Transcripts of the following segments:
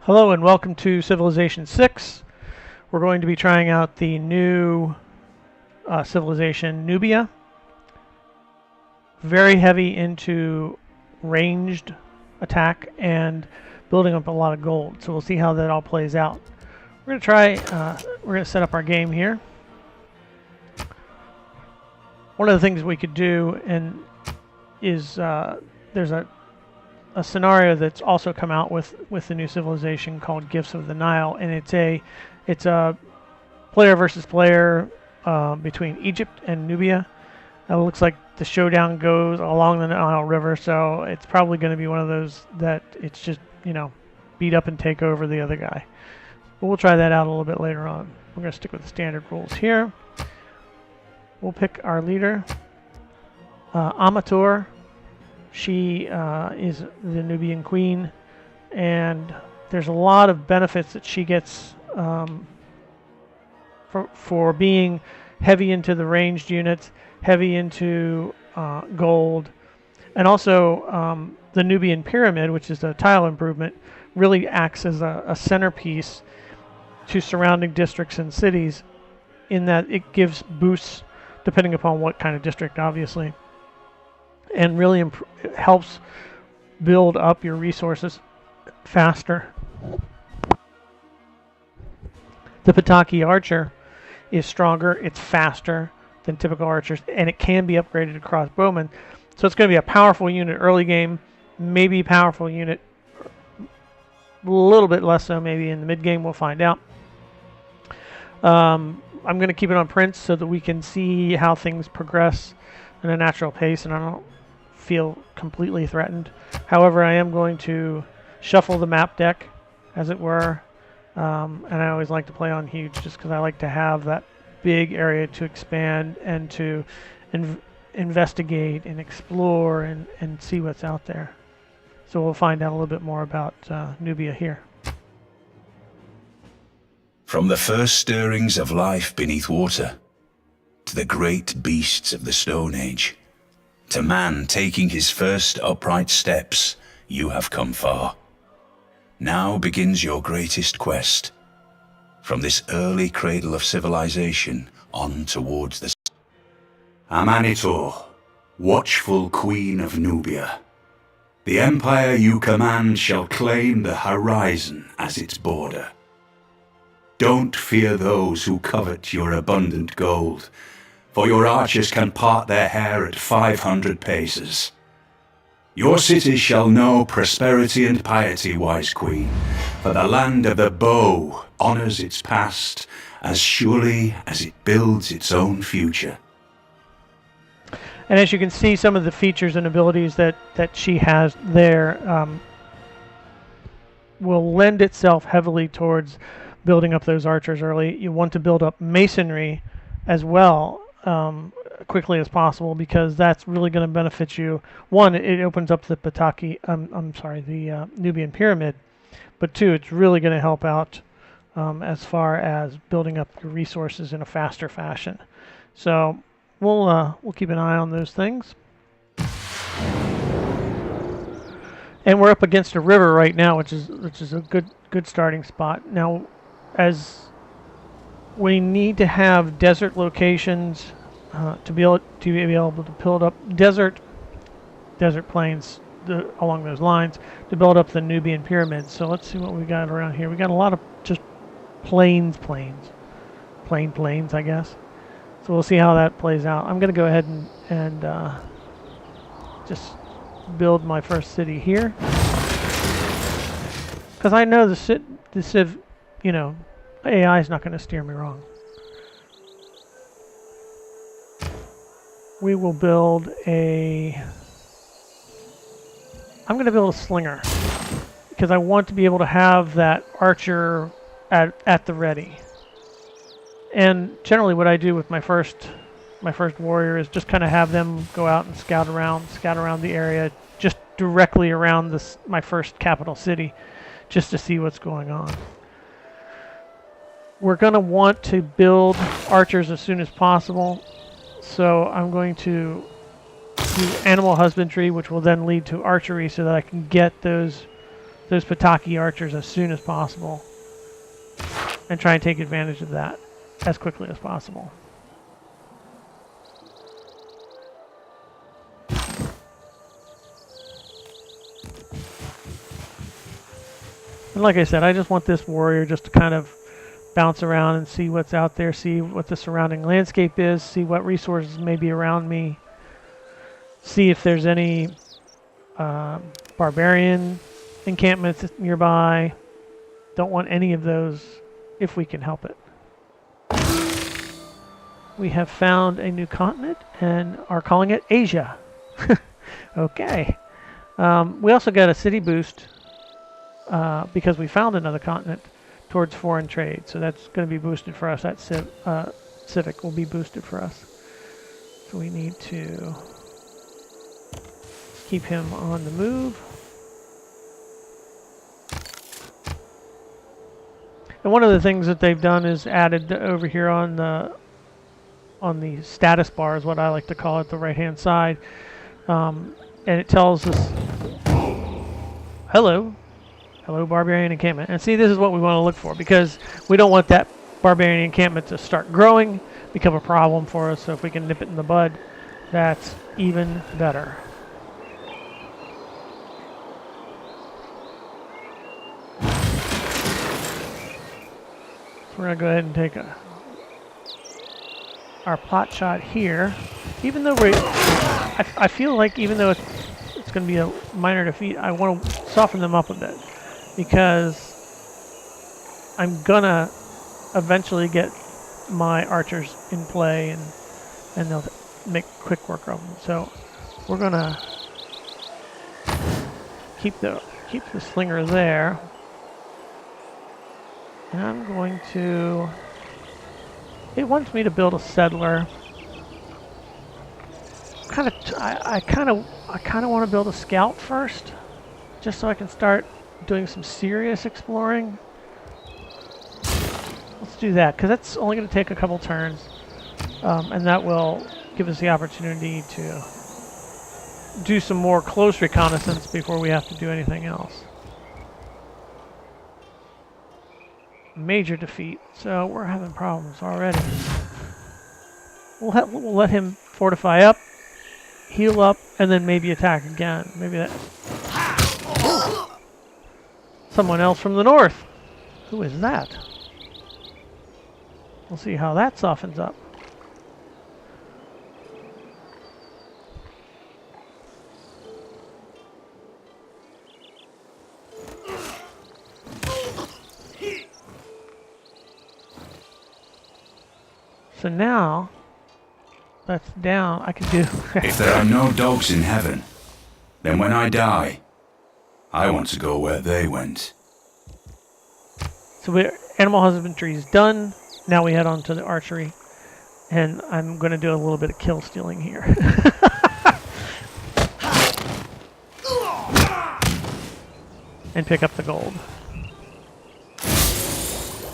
Hello and welcome to Civilization 6. We're going to be trying out the new civilization Nubia. Very heavy into ranged attack and building up a lot of gold. So we'll see how that all plays out. We're going to we're going to set up our game here. One of the things we could do is there's a scenario that's also come out with the new civilization called Gifts of the Nile, and it's a player versus player between Egypt and Nubia. It looks like the showdown goes along the Nile River, so it's probably going to be one of those that it's just, beat up and take over the other guy. But we'll try that out a little bit later on. We're going to stick with the standard rules here. We'll pick our leader, Amator. She is the Nubian queen, and there's a lot of benefits that she gets for being heavy into the ranged units, heavy into gold, and also the Nubian pyramid, which is a tile improvement, really acts as a centerpiece to surrounding districts and cities, in that it gives boosts depending upon what kind of district, obviously, and really helps build up your resources faster. The Pataki archer is stronger, it's faster than typical archers, and it can be upgraded to crossbowmen. So it's going to be a powerful unit early game, maybe powerful unit a little bit less so maybe in the mid game, we'll find out. I'm going to keep it on prints so that we can see how things progress in a natural pace, and I don't feel completely threatened. However, I am going to shuffle the map deck, as it were, and I always like to play on huge just because I like to have that big area to expand and to investigate and explore and see what's out there. So we'll find out a little bit more about Nubia here. From the first stirrings of life beneath water, to the great beasts of the Stone Age, to man taking his first upright steps, you have come far. Now begins your greatest quest. From this early cradle of civilization on towards the Amanitor, watchful queen of Nubia. The empire you command shall claim the horizon as its border. Don't fear those who covet your abundant gold, for your archers can part their hair at 500 paces. Your city shall know prosperity and piety, wise queen, for the land of the bow honors its past as surely as it builds its own future. And as you can see, some of the features and abilities that she has there will lend itself heavily towards building up those archers early. You want to build up masonry as well, quickly as possible, because that's really going to benefit you. One, it opens up the the Nubian pyramid, but two, it's really going to help out as far as building up your resources in a faster fashion. So we'll keep an eye on those things. And we're up against a river right now, which is a good starting spot. Now, as we need to have desert locations to be able to build up desert plains along those lines to build up the Nubian pyramids. So let's see what we got around here. We got a lot of just plains, I guess. So we'll see how that plays out. I'm going to go ahead and just build my first city here, because I know the Civ, AI is not going to steer me wrong. We will build I'm going to build a slinger, because I want to be able to have that archer at the ready. And generally what I do with my first warrior is just kind of have them go out and scout around the area, just directly around my first capital city, just to see what's going on. We're going to want to build archers as soon as possible, so I'm going to do animal husbandry, which will then lead to archery, so that I can get those those Pataki archers as soon as possible and try and take advantage of that as quickly as possible. And like I said, I just want this warrior just to kind of bounce around and see what's out there, see what the surrounding landscape is, see what resources may be around me, see if there's any barbarian encampments nearby. Don't want any of those if we can help it. We have found a new continent and are calling it Asia. Okay. We also got a city boost because we found another continent towards foreign trade. So that's going to be boosted for us. That civic will be boosted for us. So we need to keep him on the move. And one of the things that they've done is added over here on the status bar, is what I like to call it, the right-hand side, and it tells us, hello barbarian encampment. And see, this is what we want to look for, because we don't want that barbarian encampment to start growing, become a problem for us. So if we can nip it in the bud, that's even better. We're going to go ahead and take our pot shot here. Even though I feel like even though it's going to be a minor defeat, I want to soften them up a bit, because I'm going to eventually get my archers in play, and they'll make quick work of them. So we're going to keep the slinger there. And I'm going to... It wants me to build a settler. I kind of want to build a scout first, just so I can start doing some serious exploring. Let's do that, because that's only going to take a couple turns, and that will give us the opportunity to do some more close reconnaissance before we have to do anything else. Major defeat, so we're having problems already. We'll let him fortify up, heal up, and then maybe attack again. Maybe that... Someone else from the north. Who is that? We'll see how that softens up. So now, that's down, I can do... If there are no dogs in heaven, then when I die, I want to go where they went. So animal husbandry is done. Now we head on to the archery. And I'm going to do a little bit of kill stealing here. And pick up the gold.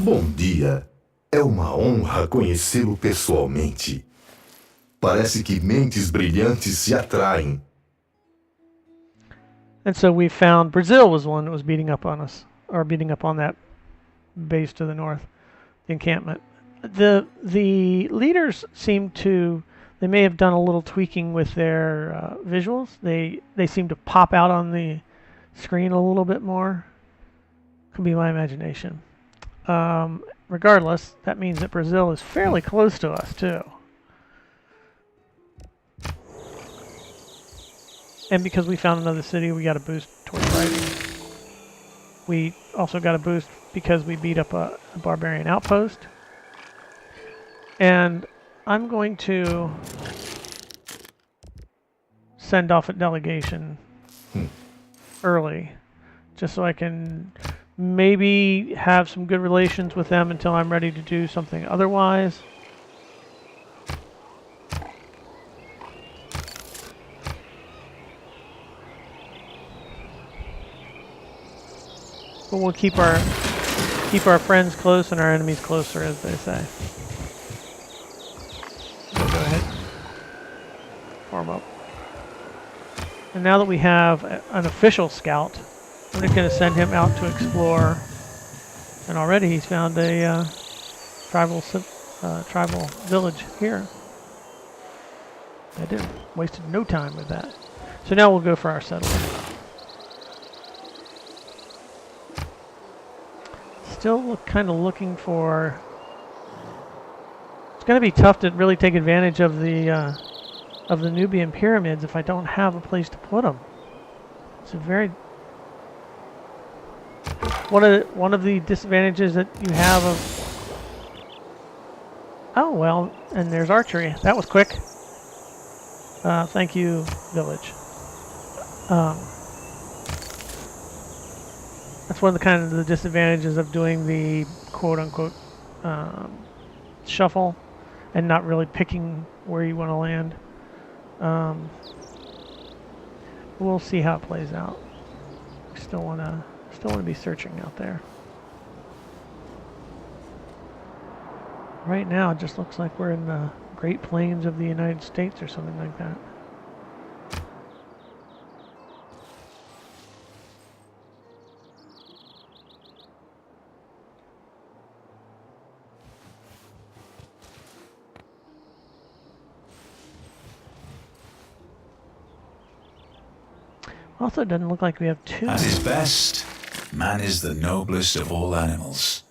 Bom dia. É uma honra conhecê-lo pessoalmente. Parece que mentes brilhantes se atraem. And so we found Brazil was the one that was beating up on us, or beating up on that base to the north, the encampment. The leaders seem to, they may have done a little tweaking with their visuals. They seem to pop out on the screen a little bit more. Could be my imagination. Regardless, that means that Brazil is fairly close to us too. And because we found another city, we got a boost towards writing. We also got a boost because we beat up a barbarian outpost. And I'm going to send off a delegation early, just so I can maybe have some good relations with them until I'm ready to do something otherwise. But we'll keep our friends close and our enemies closer, as they say. So go ahead. Form up. And now that we have an official scout, I'm just going to send him out to explore. And already he's found a tribal village here. I didn't wasted no time with that. So now we'll go for our settlement. Still kind of looking for. It's going to be tough to really take advantage of the Nubian pyramids if I don't have a place to put them. It's a very one of the disadvantages that you have of. Oh well, and there's archery. That was quick. Thank you, village. That's one of the kind of the disadvantages of doing the quote-unquote shuffle and not really picking where you want to land. We'll see how it plays out. Still want to be searching out there. Right now, it just looks like we're in the Great Plains of the United States or something like that. Also, it doesn't look like we have two. At his best, man is the noblest of all animals.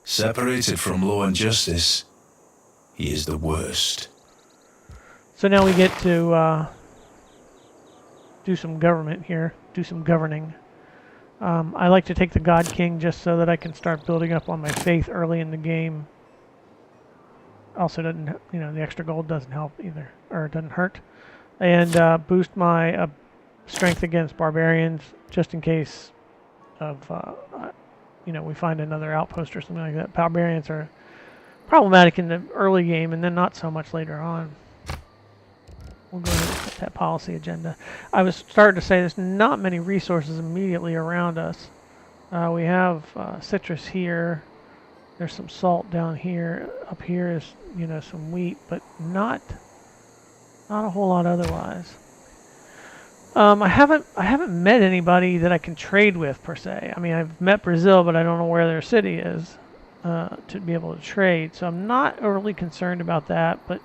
Separated from law and justice, he is the worst. So now we get to do some government here, do some governing. I like to take the God King just so that I can start building up on my faith early in the game. Also doesn't, the extra gold doesn't help either, or it doesn't hurt. And boost my strength against barbarians just in case of, we find another outpost or something like that. Barbarians are problematic in the early game and then not so much later on. We'll go ahead and put that policy agenda. I was starting to say there's not many resources immediately around us. We have citrus here. There's some salt down here. Up here is, some wheat, but not a whole lot otherwise. I haven't met anybody that I can trade with per se. I mean, I've met Brazil, but I don't know where their city is to be able to trade. So I'm not overly concerned about that, but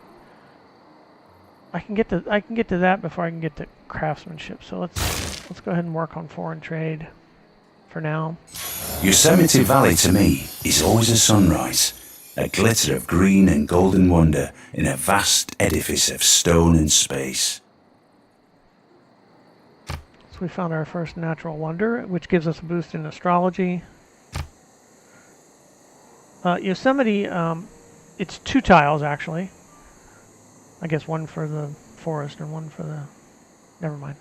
I can get to that before I can get to craftsmanship. So let's go ahead and work on foreign trade for now. Yosemite Valley to me is always a sunrise, a glitter of green and golden wonder in a vast edifice of stone and space. So we found our first natural wonder, which gives us a boost in astrology. Yosemite, it's 2 tiles actually. I guess one for the forest and one for the... Never mind.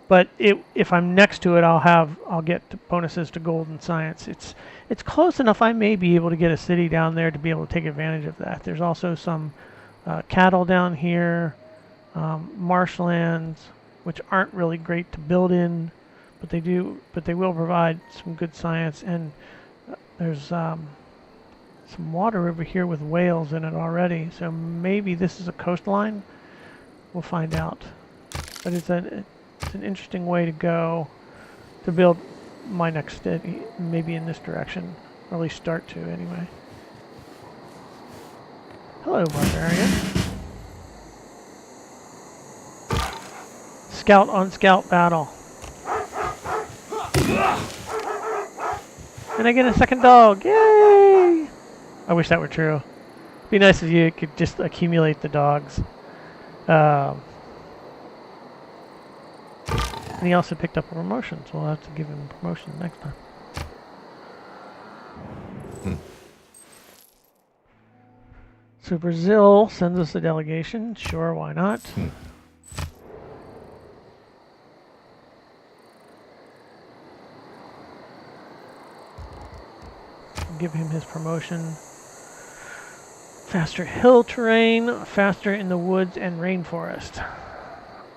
But if I'm next to it, I'll get bonuses to gold and science. It's close enough. I may be able to get a city down there to be able to take advantage of that. There's also some cattle down here, marshlands, which aren't really great to build in, but they will provide some good science. And there's some water over here with whales in it already, so maybe this is a coastline. We'll find out. But it's an interesting way to go to build my next city, maybe in this direction, or at least start to anyway. Hello, barbarian. Scout on scout battle. And I get a second dog. Yay! I wish that were true. It'd be nice if you could just accumulate the dogs. And he also picked up a promotion, so we'll have to give him a promotion next time. So Brazil sends us a delegation. Sure, why not? Give him his promotion. Faster hill terrain, faster in the woods and rainforest.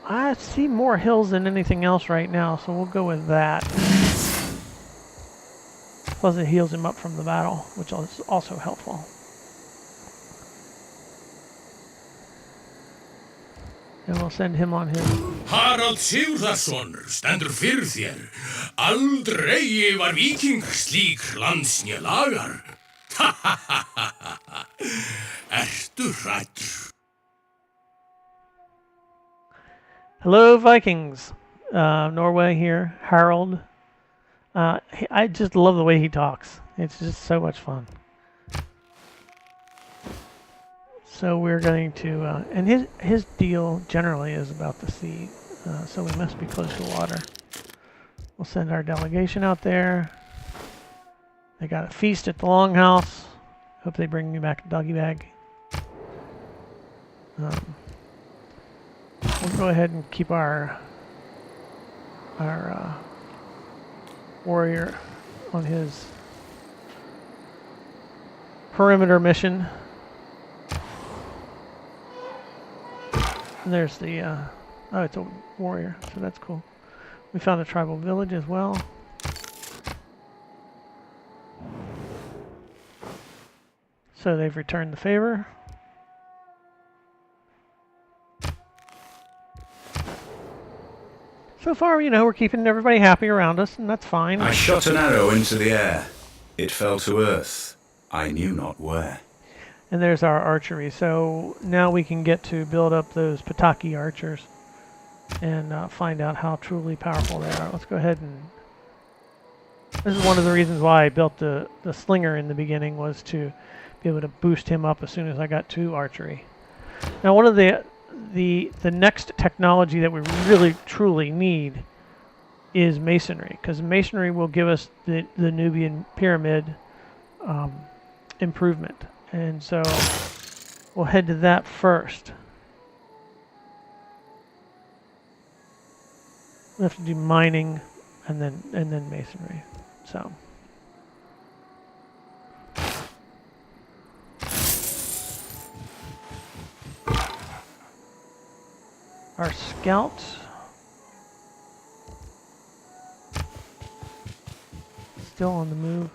I see more hills than anything else right now, so we'll go with that. Plus it heals him up from the battle, which is also helpful. And we'll send him on his... Harald Sigurðarson stendur fyrir þér. Aldrei var víking slík landsnja lagar. Ertu hræddur? Hello, Vikings. Norway here. Harold. I just love the way he talks. It's just so much fun. So we're going to, and his deal generally is about the sea, so we must be close to water. We'll send our delegation out there. They got a feast at the Longhouse. Hope they bring me back a doggy bag. We'll go ahead and keep our warrior on his perimeter mission. And there's the, oh, it's a warrior, so that's cool. We found a tribal village as well. So they've returned the favor. So far, you know, we're keeping everybody happy around us, and that's fine. I shot an arrow into the air. It fell to earth. I knew not where. And there's our archery. So now we can get to build up those Pataki archers and find out how truly powerful they are. Let's go ahead and... This is one of the reasons why I built the slinger in the beginning, was to be able to boost him up as soon as I got to archery. Now, one of the next technology that we really truly need is masonry, because masonry will give us the Nubian pyramid improvement. And so we'll head to that first. We have to do mining and then masonry. So our scouts still on the move.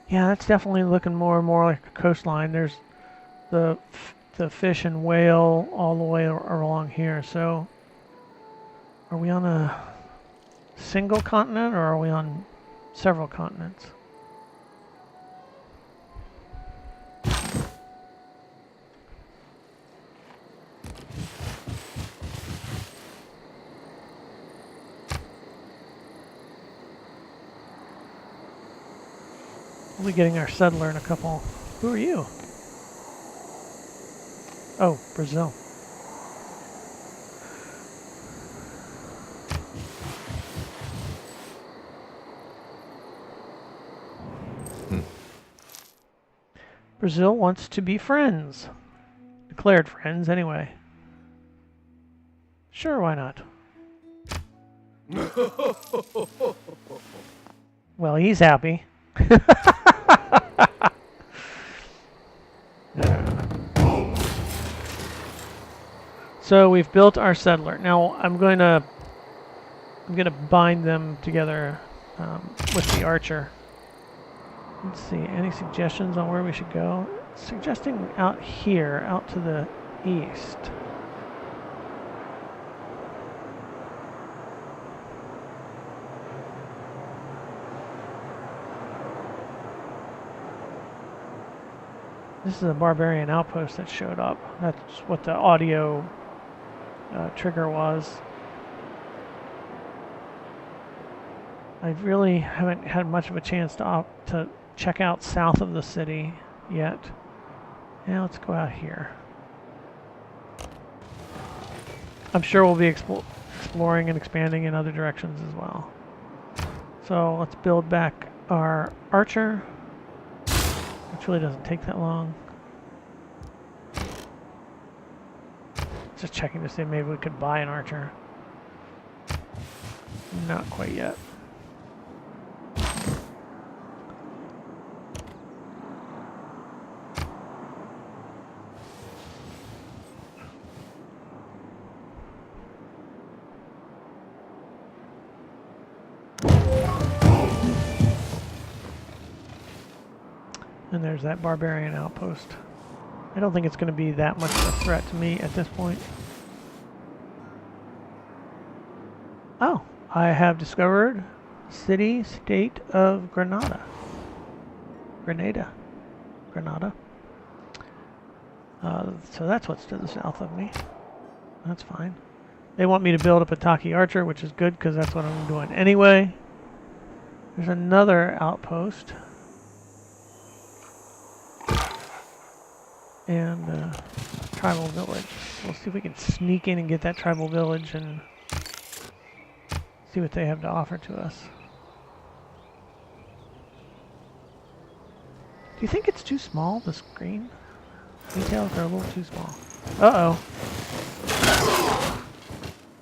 Yeah, that's definitely looking more and more like a coastline. There's the fish and whale all the way along here. So, are we on a single continent or are we on several continents? We'll be getting our settler in a couple. Who are you? Oh, Brazil. Brazil wants to be friends. Declared friends, anyway. Sure, why not? Well, he's happy. So we've built our settler. Now I'm gonna bind them together with the archer. Let's see, any suggestions on where we should go? Suggesting out here, out to the east. This is a barbarian outpost that showed up. That's what the audio trigger was. I really haven't had much of a chance to check out south of the city yet. Yeah, let's go out here. I'm sure we'll be exploring and expanding in other directions as well. So let's build back our archer, which really doesn't take that long. Just checking to see if maybe we could buy an archer. Not quite yet. And there's that barbarian outpost. I don't think it's going to be that much of a threat to me at this point. Oh, I have discovered city-state of Granada. Grenada. So that's what's to the south of me. That's fine. They want me to build a Pataki Archer, which is good because that's what I'm doing anyway. There's another outpost. And tribal village. We'll see if we can sneak in and get that tribal village and see what they have to offer to us. Do you think it's too small, the screen? Details are a little too small. Uh-oh.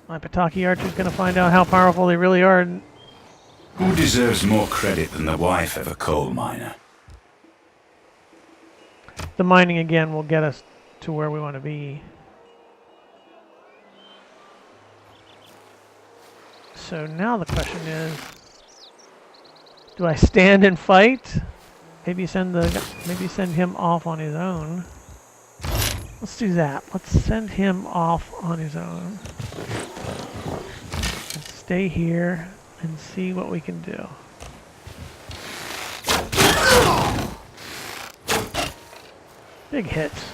My Pataki Archer's going to find out how powerful they really are. Who deserves more credit than the wife of a coal miner? The mining again will get us to where we want to be. So now the question is, do I stand and fight? Maybe send him off on his own. Let's do that. Let's send him off on his own. Let's stay here and see what we can do. Big hits.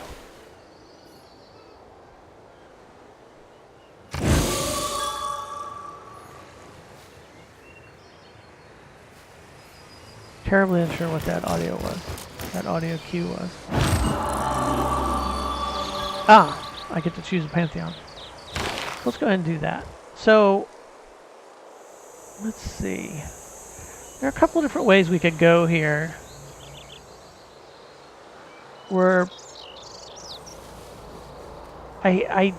Terribly unsure what that audio was. That audio cue was. Ah, I get to choose a Pantheon. Let's go ahead and do that. So, let's see. There are a couple of different ways we could go here. Where I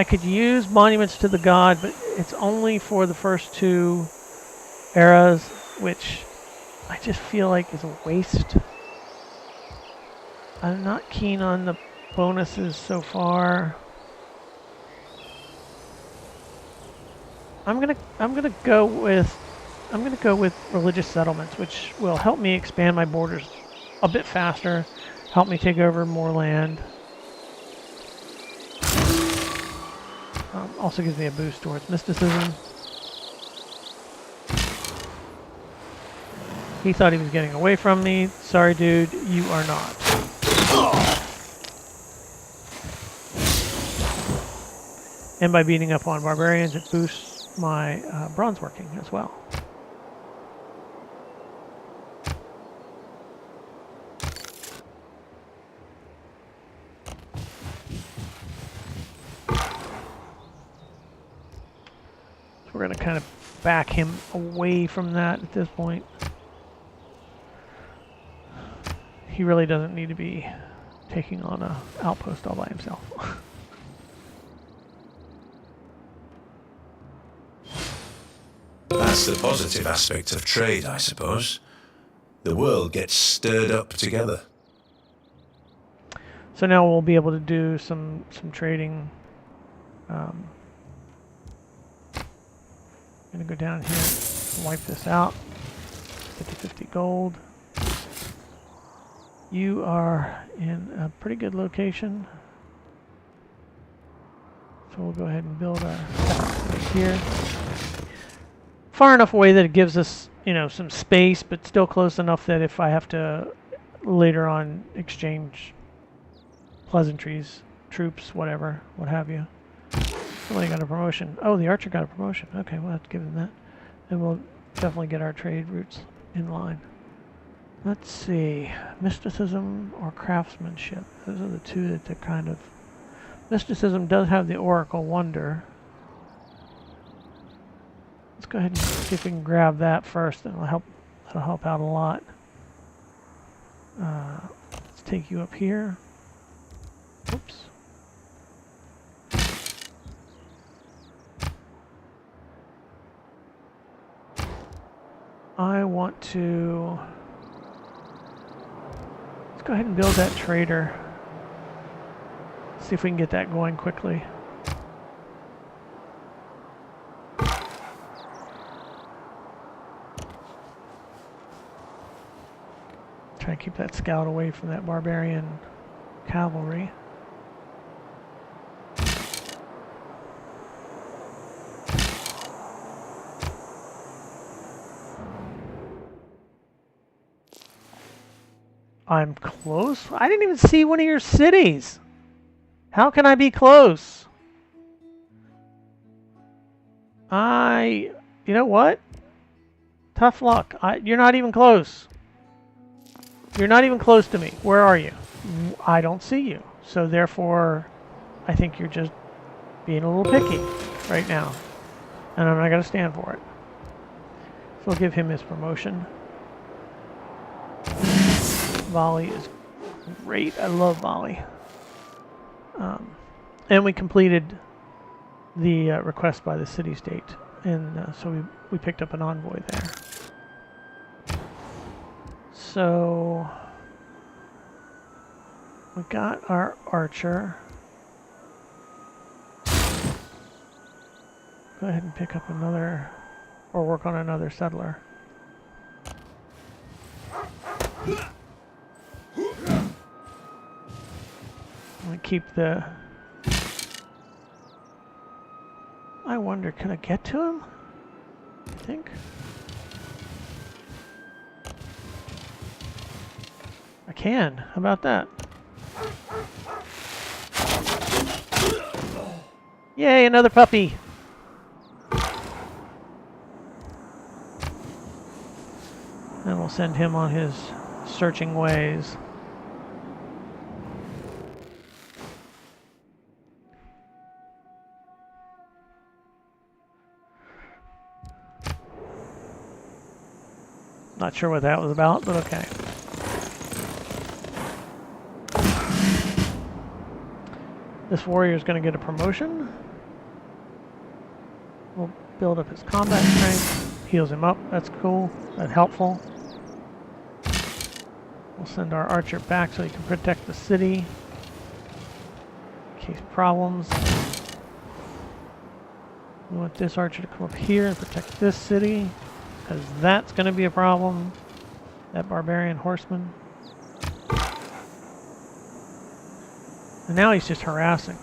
could use Monuments to the God, but it's only for the first two eras, which I just feel like is a waste. I'm not keen on the bonuses so far. I'm gonna go with religious settlements, which will help me expand my borders a bit faster, help me take over more land. Also gives me a boost towards mysticism. He thought he was getting away from me. Sorry, dude, you are not. And by beating up on barbarians, it boosts my bronze working as well. So we're going to kind of back him away from that at this point. He really doesn't need to be taking on an outpost all by himself. That's the positive aspect of trade, I suppose. The world gets stirred up together. So now we'll be able to do some trading. I'm going to go down here and wipe this out. 50-50 gold. You are in a pretty good location. So we'll go ahead and build our here. Far enough away that it gives us, you know, some space, but still close enough that if I have to later on exchange pleasantries, troops, whatever, what have you. Somebody got a promotion. Oh, the archer got a promotion. Okay, we'll have to give him that. And we'll definitely get our trade routes in line. Let's see. Mysticism or craftsmanship. Those are the two that they're kind of... Mysticism does have the Oracle Wonder. Let's go ahead and see if we can grab that first. That'll help out a lot. Let's take you up here. Oops. I want to... Let's go ahead and build that trader. See if we can get that going quickly. Try to keep that scout away from that barbarian cavalry. I'm close? I didn't even see one of your cities. How can I be close? You know what? Tough luck. You're not even close. You're not even close to me. Where are you? I don't see you. So therefore, I think you're just being a little picky right now. And I'm not going to stand for it. So we'll give him his promotion. Volley is great. I love volley. And we completed the request by the city-state. And so we picked up an envoy there. So we got our archer. Go ahead and pick up another, or work on another settler. I keep the... I wonder, can I get to him? I think. I can. How about that? Yay, another puppy! And we'll send him on his searching ways. Not sure what that was about, but okay. This warrior is going to get a promotion. We'll build up his combat strength. Heals him up. That's cool. That's helpful. We'll send our archer back so he can protect the city in case problems. We want this archer to come up here and protect this city, because that's going to be a problem. That barbarian horseman. And now he's just harassing.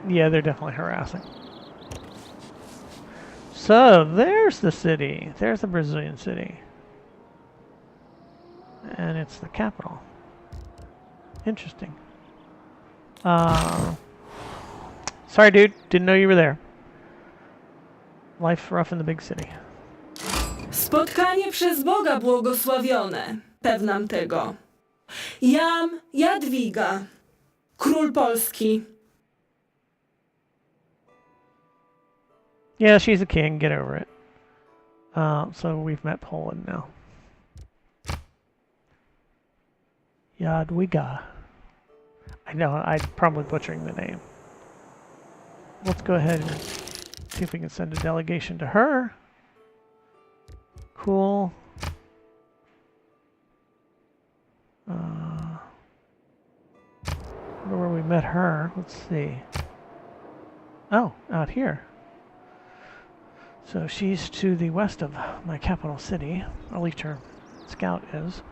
Yeah, they're definitely harassing. So, there's the city. There's the Brazilian city. And it's the capital. Interesting. Sorry, dude. Didn't know you were there. Life's rough in the big city. Spotkanie przez Boga błogosławione. Pewnam tego. Jam Jadwiga, król Polski. Yeah, she's a king. Get over it. So we've met Poland now. Jadwiga. I know, I'm probably butchering the name. Let's go ahead and see if we can send a delegation to her. Cool. Where we met her. Let's see. Oh, out here. So she's to the west of my capital city, or at least her scout is.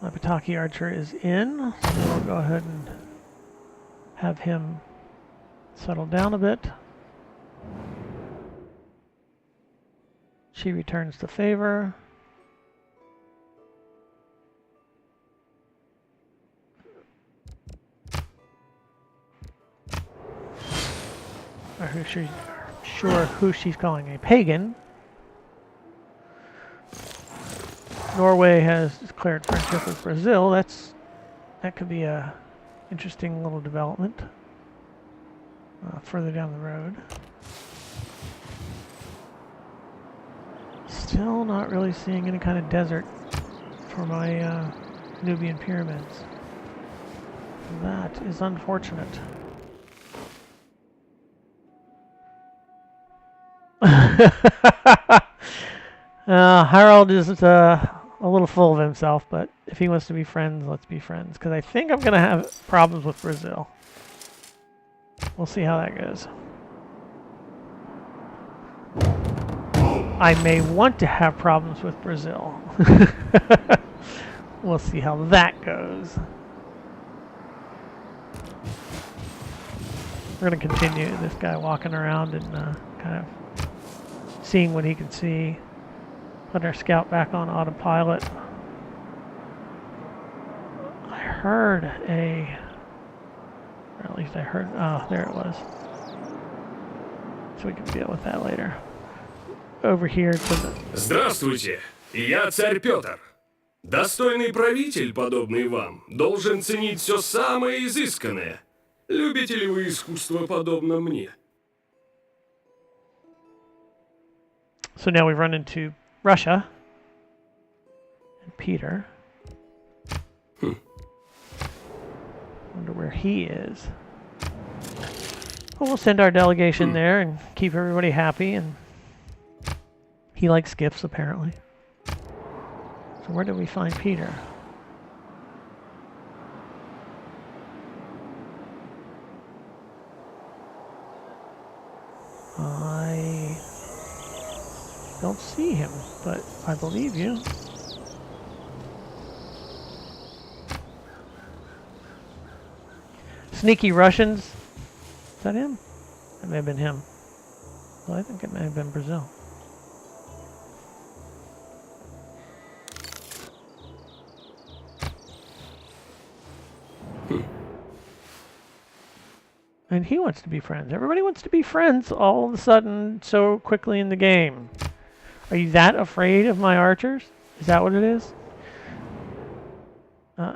My Pataki archer is in, so we'll go ahead and have him settle down a bit. She returns the favor. Sure who she's calling a pagan. Norway has declared friendship with Brazil. That could be a interesting little development further down the road. Still not really seeing any kind of desert for my Nubian pyramids. That is unfortunate. Harold is a little full of himself, but if he wants to be friends, let's be friends. Because I think I'm going to have problems with Brazil. We'll see how that goes. I may want to have problems with Brazil. We'll see how that goes. We're going to continue this guy walking around and kind of seeing what he can see. Put our scout back on autopilot. I heard a... Or at least I heard... Oh, there it was. So we can deal with that later. Over here to the... Здравствуйте, я царь Петр. Достойный правитель, подобный вам, должен ценить все самое изысканное. Любите ли вы искусство, подобно мне? So now we run into Russia and Peter. Wonder where he is. Well, we'll send our delegation there and keep everybody happy. And he likes gifts, apparently. So where do we find Peter? I don't see him, but I believe you. Sneaky Russians. Is that him? That may have been him. Well, I think it may have been Brazil. And he wants to be friends. Everybody wants to be friends all of a sudden so quickly in the game. Are you that afraid of my archers? Is that what it is?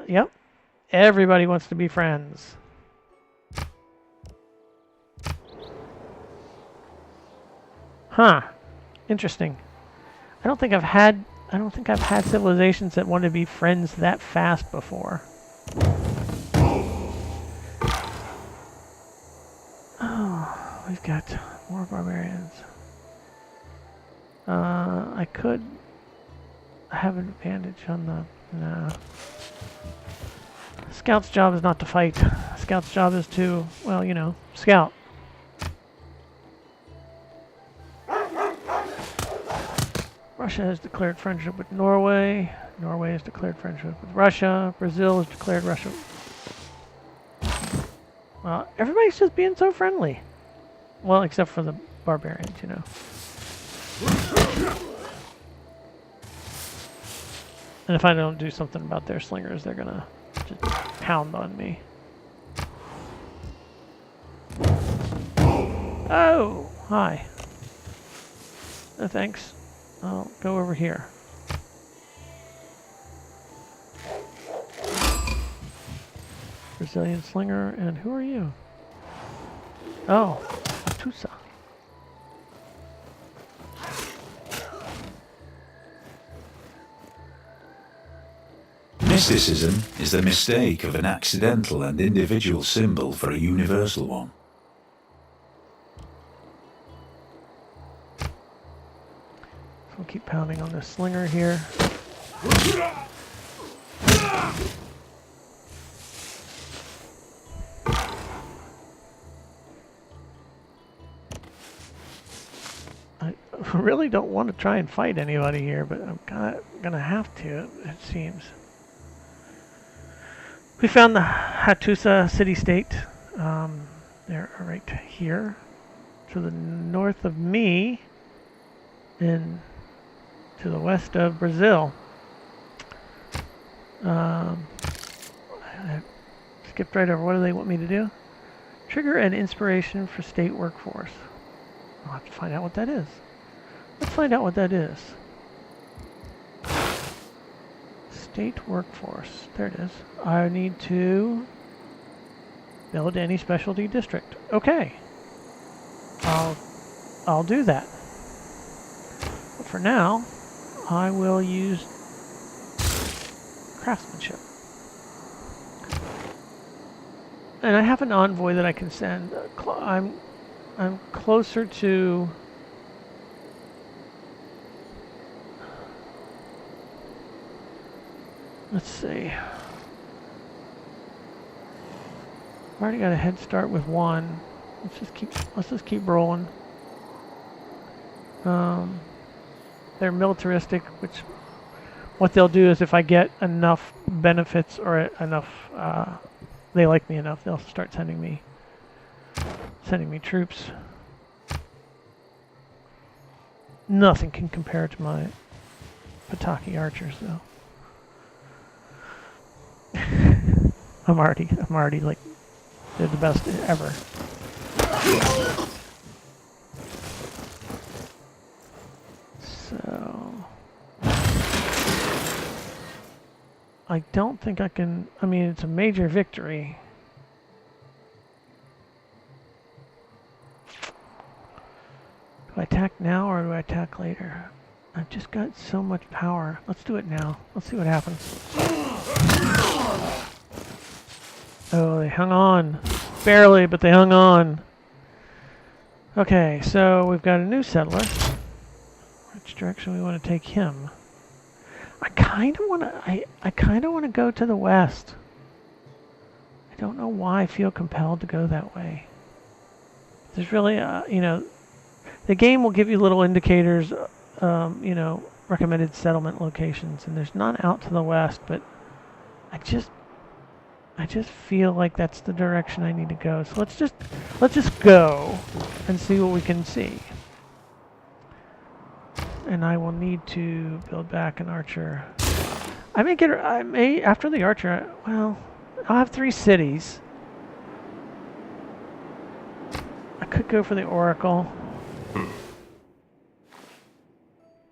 Yep. Everybody wants to be friends. Huh. Interesting. I don't think I've had civilizations that want to be friends that fast before. Oh, we've got more barbarians. I could have an advantage on the... No. Scout's job is not to fight. Scout's job is to, well, you know, scout. Russia has declared friendship with Norway. Norway has declared friendship with Russia. Brazil has declared Russia. Well, everybody's just being so friendly. Well, except for the barbarians, you know. And if I don't do something about their slingers, they're gonna just pound on me. Oh, hi. No thanks. I'll go over here. Brazilian slinger, and who are you? Oh, Tusa. Mysticism is the mistake of an accidental and individual symbol for a universal one. So we'll keep pounding on this slinger here. I really don't want to try and fight anybody here, but I'm gonna have to, it seems. We found the Hattusa city-state. They're right here, to the north of me, and to the west of Brazil. I skipped right over. What do they want me to do? Trigger an inspiration for state workforce. I'll have to find out what that is. Let's find out what that is. State workforce. There it is. I need to build any specialty district. Okay. I'll do that. But for now, I will use craftsmanship. And I have an envoy that I can send. I'm closer to... Let's see. I've already got a head start with one. Let's just keep rolling. they're militaristic, which what they'll do is if I get enough benefits or enough, they like me enough, they'll start sending me troops. Nothing can compare to my Pataki archers, though. I'm already like, they're the best ever. So, I don't think I can, I mean, it's a major victory. Do I attack now or do I attack later? I've just got so much power. Let's do it now. Let's see what happens. Oh, they hung on. Barely, but they hung on. Okay, so we've got a new settler. Which direction we want to take him? I kind of want to. I kind of want to go to the west. I don't know why I feel compelled to go that way. There's really, you know, the game will give you little indicators, you know, recommended settlement locations, and there's none out to the west. But I just feel like that's the direction I need to go. So let's just go and see what we can see. And I will need to build back an archer. I may after the archer. Well, I'll have 3 cities. I could go for the oracle.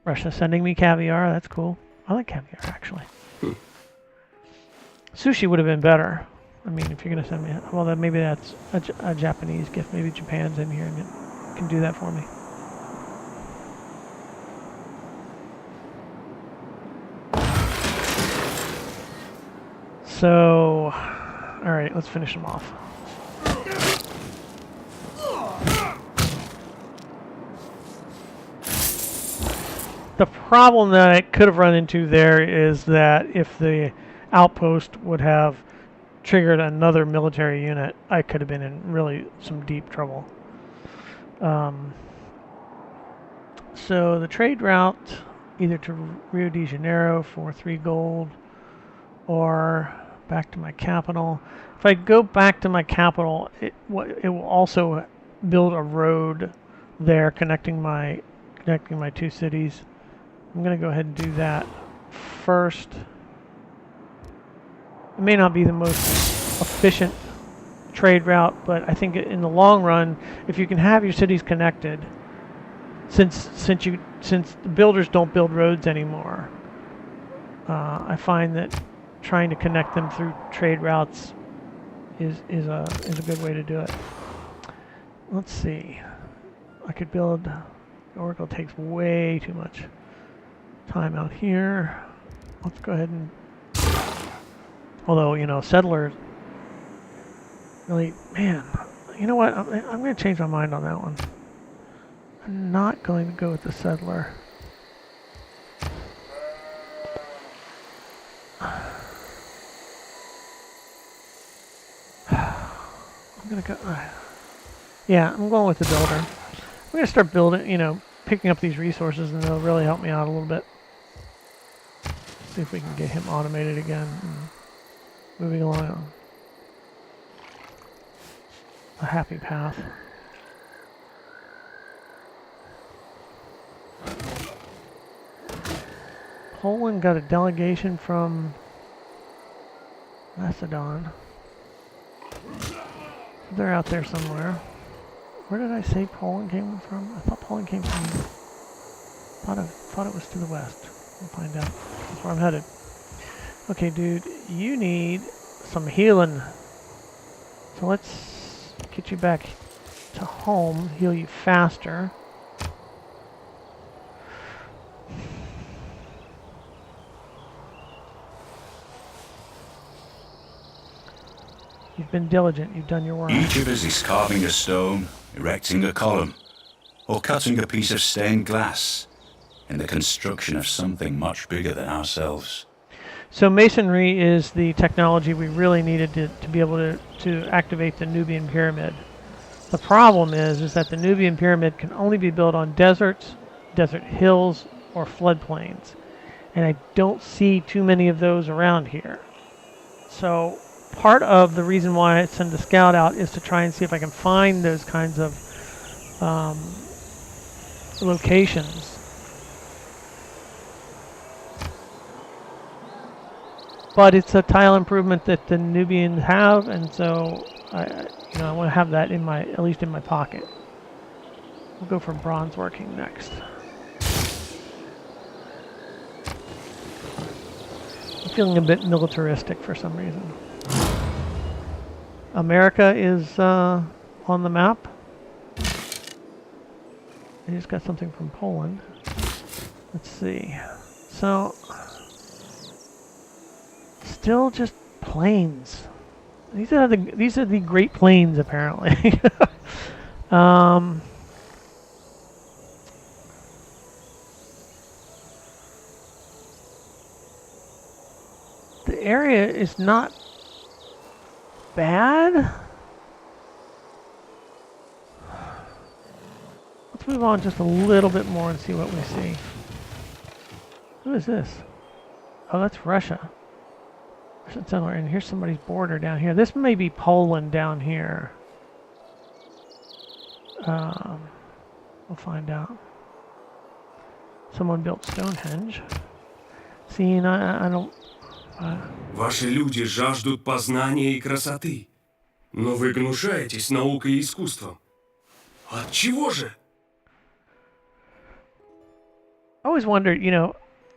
Russia sending me caviar. That's cool. I like caviar actually. Sushi would have been better. I mean, if you're gonna send me, well, then maybe that's a Japanese gift. Maybe Japan's in here and it can do that for me. So, all right, let's finish them off. The problem that I could have run into there is that if the outpost would have triggered another military unit, I could have been in really some deep trouble. So the trade route, either to Rio de Janeiro for 3 gold, or back to my capital. If I go back to my capital, it will also build a road there connecting my 2 cities. I'm going to go ahead and do that first. It may not be the most efficient trade route, but I think in the long run, if you can have your cities connected, since the builders don't build roads anymore, I find that trying to connect them through trade routes is a good way to do it. Let's see. I could build. The Oracle takes way too much time out here. Let's go ahead and. Although, you know, settlers really, man, you know what? I'm going to change my mind on that one. I'm not going to go with the settler. I'm going to go. Yeah, I'm going with the builder. I'm going to start building, you know, picking up these resources, and they'll really help me out a little bit. See if we can get him automated again. Moving along a happy path. Poland got a delegation from Macedon. They're out there somewhere. Where did I say Poland came from? I thought Poland came from. Thought it was to the west. We'll find out. That's where I'm headed. Okay, dude, you need some healing. So let's get you back to home, heal you faster. You've been diligent, you've done your work. Each of us is carving a stone, erecting a column, or cutting a piece of stained glass in the construction of something much bigger than ourselves. So masonry is the technology we really needed to be able to activate the Nubian pyramid. The problem is that the Nubian pyramid can only be built on deserts, desert hills, or floodplains. And I don't see too many of those around here. So part of the reason why I send a scout out is to try and see if I can find those kinds of locations. But it's a tile improvement that the Nubians have, and so I want to have that in my, at least in my pocket. We'll go for bronze working next. I'm feeling a bit militaristic for some reason. America is on the map. I just got something from Poland. Let's see. So, still just plains. These are the Great Plains, apparently. The area is not bad. Let's move on just a little bit more and see what we see. Who is this? Oh, that's Russia. And here's somebody's border down here. This may be Poland down here. We'll find out. Someone built Stonehenge. See, and I don't... Ваши люди жаждут познания и красоты, но вы гнушаетесь наукой и искусством. От чего же? I always wondered,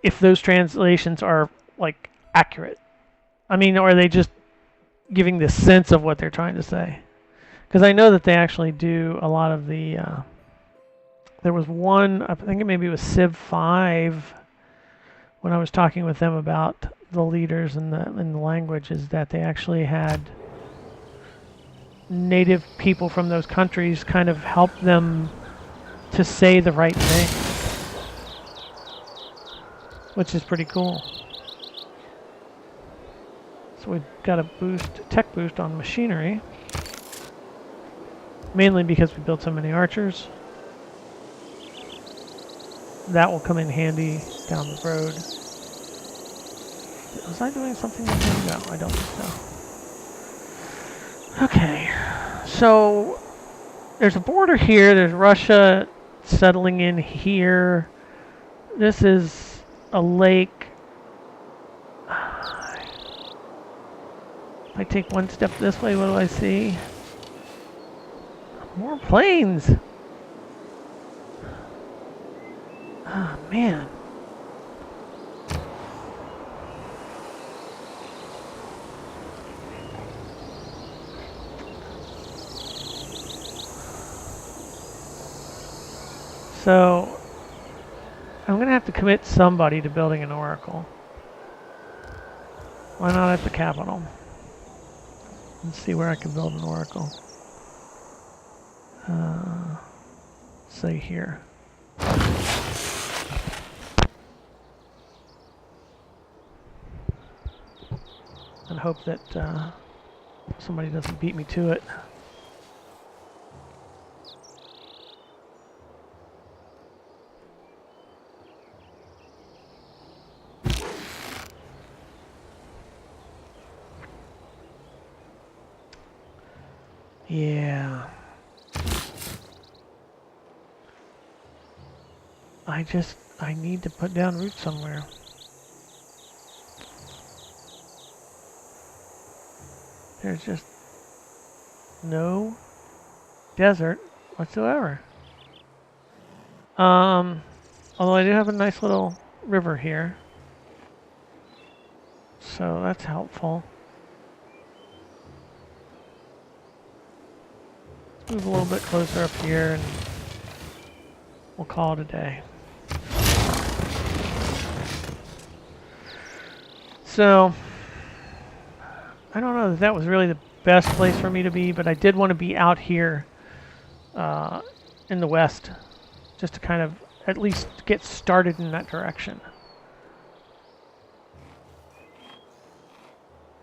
if those translations are, like, accurate. I mean, or are they just giving the sense of what they're trying to say? Because I know that they actually do a lot of the... there was one, I think maybe it was Civ 5, when I was talking with them about the leaders and the languages, that they actually had native people from those countries kind of help them to say the right thing, which is pretty cool. So we've got a tech boost on machinery, mainly because we built so many archers. That will come in handy down the road. Was I doing something with him? No, I don't think so. Okay, so there's a border here. There's Russia settling in here. This is a lake. If I take one step this way, what do I see? More plains. Ah, man. So, I'm going to have to commit somebody to building an oracle. Why not at the capital? Let's see where I can build an oracle. Say here. And hope that somebody doesn't beat me to it. Yeah. I need to put down roots somewhere. There's just no desert whatsoever. Although I do have a nice little river here. So that's helpful. Move a little bit closer up here and we'll call it a day. So, I don't know that that was really the best place for me to be, but I did want to be out here in the west, just to kind of at least get started in that direction.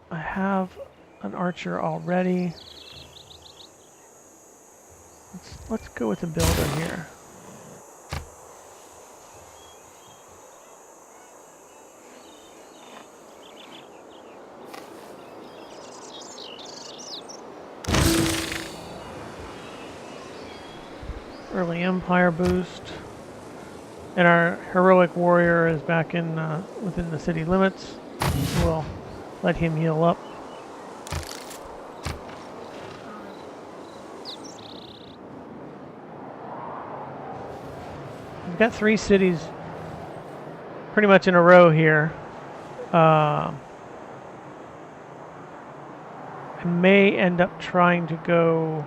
I have an archer already. Let's go with the builder here. early Empire boost. And our heroic warrior is back in within the city limits. We'll let him heal up. We've got 3 cities pretty much in a row here. I may end up trying to go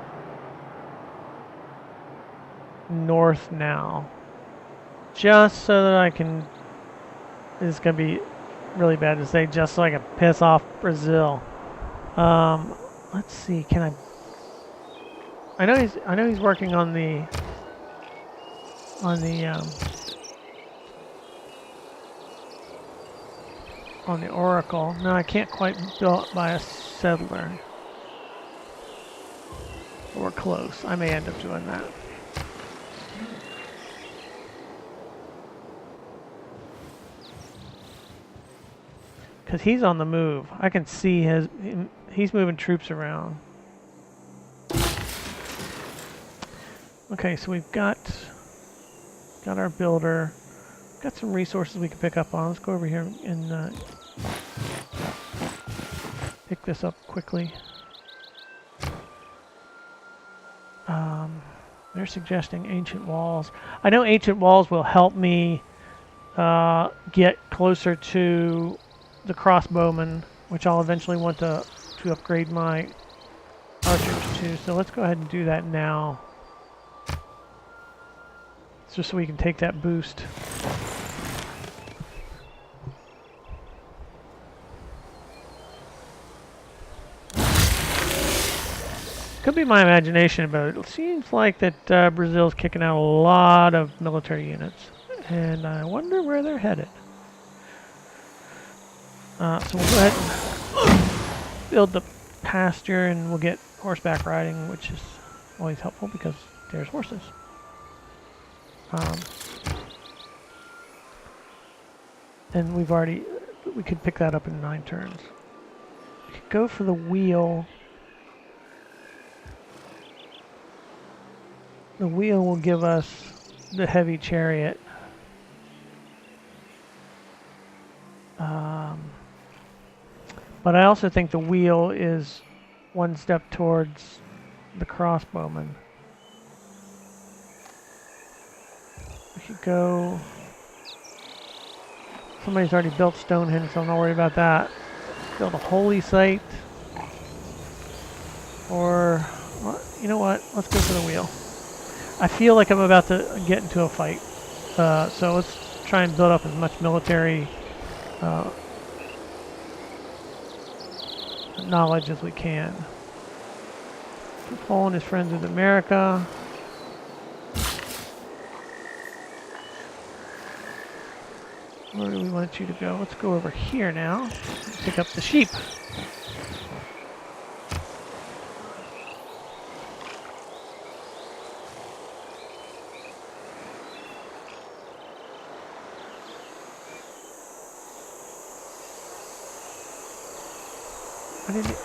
north now, just so that I can. This is gonna be really bad to say, just so I can piss off Brazil. Let's see. Can I? I know he's working on the Oracle. No, I can't quite build it by a settler. We're close. I may end up doing that. Because he's on the move. I can see he's moving troops around. Okay, so we've got our builder. Got some resources we can pick up on. Let's go over here and pick this up quickly. They're suggesting ancient walls. I know ancient walls will help me get closer to the crossbowmen, which I'll eventually want to upgrade my archers to. So let's go ahead and do that now. It's just so we can take that boost. Could be my imagination, but it seems like that Brazil's kicking out a lot of military units, and I wonder where they're headed. So we'll go ahead and build the pasture, and we'll get horseback riding, which is always helpful because there's horses. And we could pick that up in 9 turns. We could go for the wheel. The wheel will give us the heavy chariot. But I also think the wheel is one step towards the crossbowman. We could go. Somebody's already built Stonehenge, so I'm not worried about that. Build a holy site. Or, well, you know what? Let's go for the wheel. I feel like I'm about to get into a fight. So let's try and build up as much military knowledge as we can. Paul and his friends with America. Where do we want you to go? Let's go over here now. Pick up the sheep.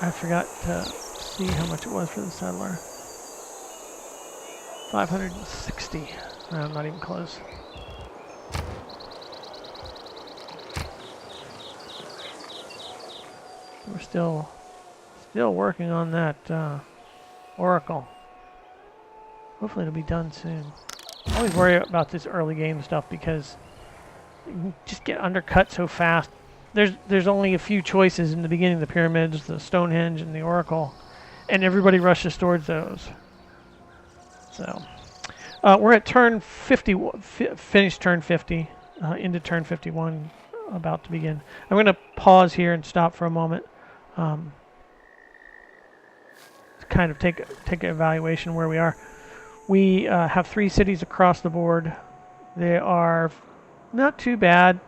I forgot to see how much it was for the settler. 560. No, I'm not even close. We're still working on that Oracle. Hopefully it'll be done soon. I always worry about this early game stuff because you can just get undercut so fast. There's only a few choices in the beginning of the pyramids, the Stonehenge and the Oracle, and everybody rushes towards those. So we're at turn 50, finished turn 50, into turn 51, about to begin. I'm going to pause here and stop for a moment. To kind of take an evaluation where we are. We have 3 cities across the board. They are not too bad.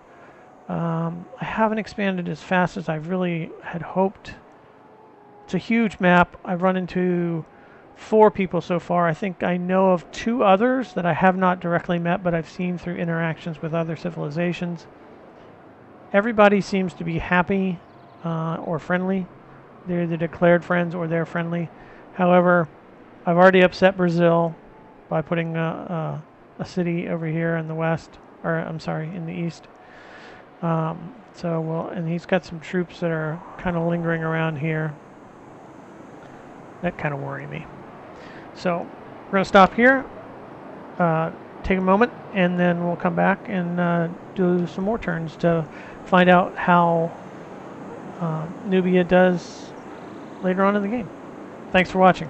I haven't expanded as fast as I really had hoped. It's a huge map. I've run into 4 people so far. I think I know of 2 others that I have not directly met, but I've seen through interactions with other civilizations. Everybody seems to be happy or friendly. They're either declared friends or they're friendly. However, I've already upset Brazil, by putting a city over here in the west, or I'm sorry, in the east. And he's got some troops that are kind of lingering around here. That kind of worry me. So we're going to stop here, take a moment, and then we'll come back and do some more turns to find out how Nubia does later on in the game. Thanks for watching.